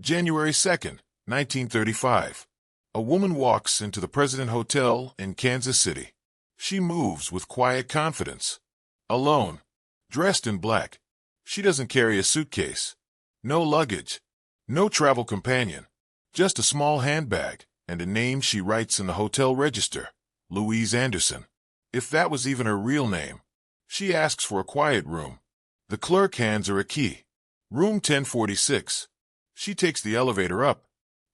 January 2nd, 1935. A woman walks into the President Hotel in Kansas City. She moves with quiet confidence. Alone. Dressed in black. She doesn't carry a suitcase. No luggage. No travel companion. Just a small handbag and a name she writes in the hotel register. Louise Anderson. If that was even her real name. She asks for a quiet room. The clerk hands her a key. Room 1046. She takes the elevator up.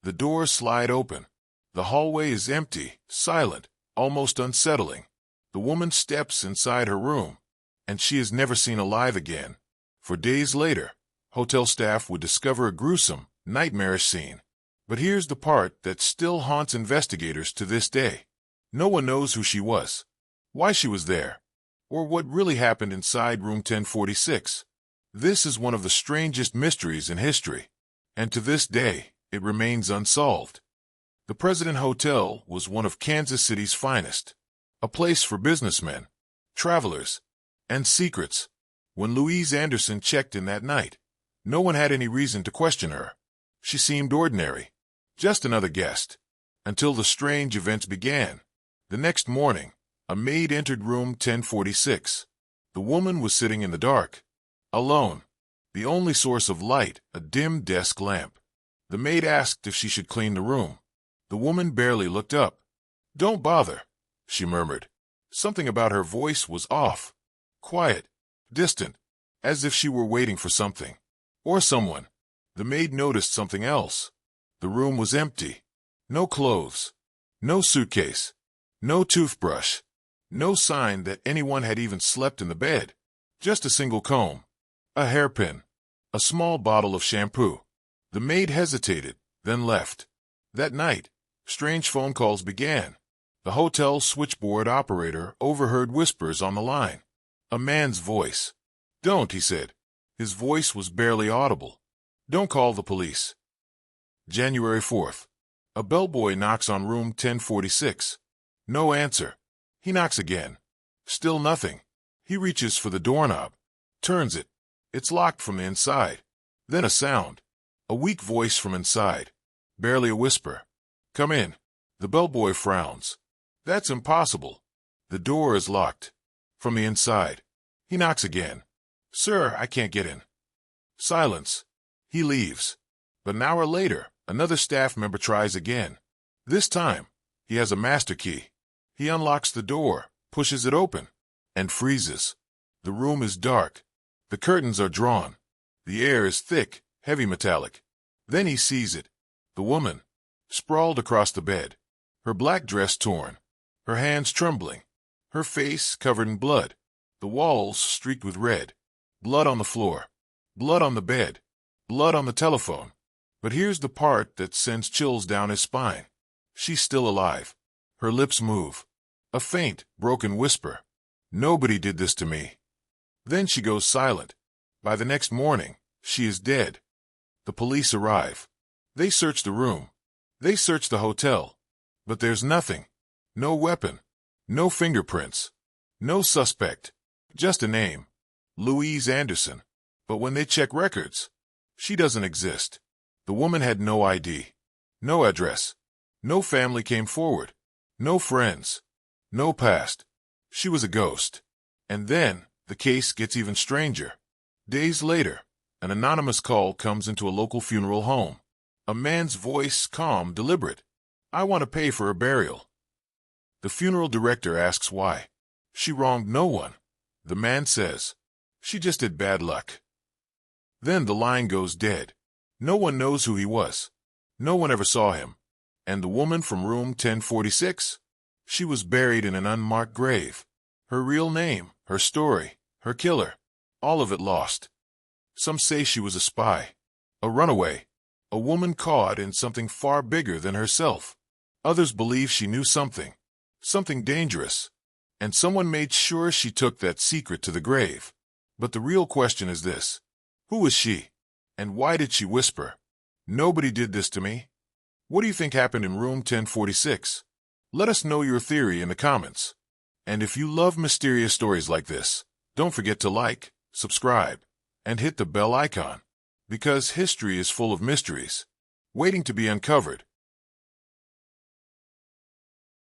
The doors slide open. The hallway is empty, silent, almost unsettling. The woman steps inside her room, and she is never seen alive again. For days later, hotel staff would discover a gruesome, nightmarish scene. But here's the part that still haunts investigators to this day. No one knows who she was, why she was there, or what really happened inside room 1046. This is one of the strangest mysteries in history, and to this day, it remains unsolved. The President Hotel was one of Kansas City's finest, a place for businessmen, travelers, and secrets. When Louise Anderson checked in that night, no one had any reason to question her. She seemed ordinary, just another guest, until the strange events began. The next morning, a maid entered room 1046. The woman was sitting in the dark, alone, the only source of light, a dim desk lamp. The maid asked if she should clean the room. The woman barely looked up. "Don't bother," she murmured. Something about her voice was off, quiet, distant, as if she were waiting for something, or someone. The maid noticed something else. The room was empty. No clothes, no suitcase, no toothbrush, no sign that anyone had even slept in the bed. Just a single comb, a hairpin, a small bottle of shampoo. The maid hesitated, then left. That night, strange phone calls began. The hotel switchboard operator overheard whispers on the line. A man's voice. "Don't," he said. His voice was barely audible. "Don't call the police." January 4th. A bellboy knocks on room 1046. No answer. He knocks again. Still nothing. He reaches for the doorknob, turns it. It's locked from the inside. Then a sound. A weak voice from inside. Barely a whisper. "Come in." The bellboy frowns. "That's impossible. The door is locked. From the inside." He knocks again. "Sir, I can't get in." Silence. He leaves. But an hour later, another staff member tries again. This time, he has a master key. He unlocks the door, pushes it open, and freezes. The room is dark. The curtains are drawn. The air is thick, heavy metallic. Then he sees it. The woman, sprawled across the bed, her black dress torn, her hands trembling, her face covered in blood, the walls streaked with red, blood on the floor, blood on the bed, blood on the telephone. But here's the part that sends chills down his spine. She's still alive. Her lips move. A faint, broken whisper. "Nobody did this to me." Then she goes silent. By the next morning, she is dead. The police arrive. They search the room. They search the hotel. But there's nothing. No weapon. No fingerprints. No suspect. Just a name. Louise Anderson. But when they check records, she doesn't exist. The woman had no ID. No address. No family came forward. No friends. No past. She was a ghost. And then, the case gets even stranger. Days later, an anonymous call comes into a local funeral home. A man's voice, calm, deliberate. "I want to pay for her burial." The funeral director asks why. "She wronged no one." The man says, "She just had bad luck." Then the line goes dead. No one knows who he was. No one ever saw him. And the woman from room 1046? She was buried in an unmarked grave. Her real name, her story, her killer, all of it lost. Some say she was a spy, a runaway, a woman caught in something far bigger than herself. Others believe she knew something dangerous, and someone made sure she took that secret to the grave. But the real question is this: who was she? And why did she whisper, "Nobody did this to me"? What do you think happened in room 1046? Let us know your theory in the comments. And if you love mysterious stories like this, don't forget to like, subscribe, and hit the bell icon. Because history is full of mysteries, waiting to be uncovered.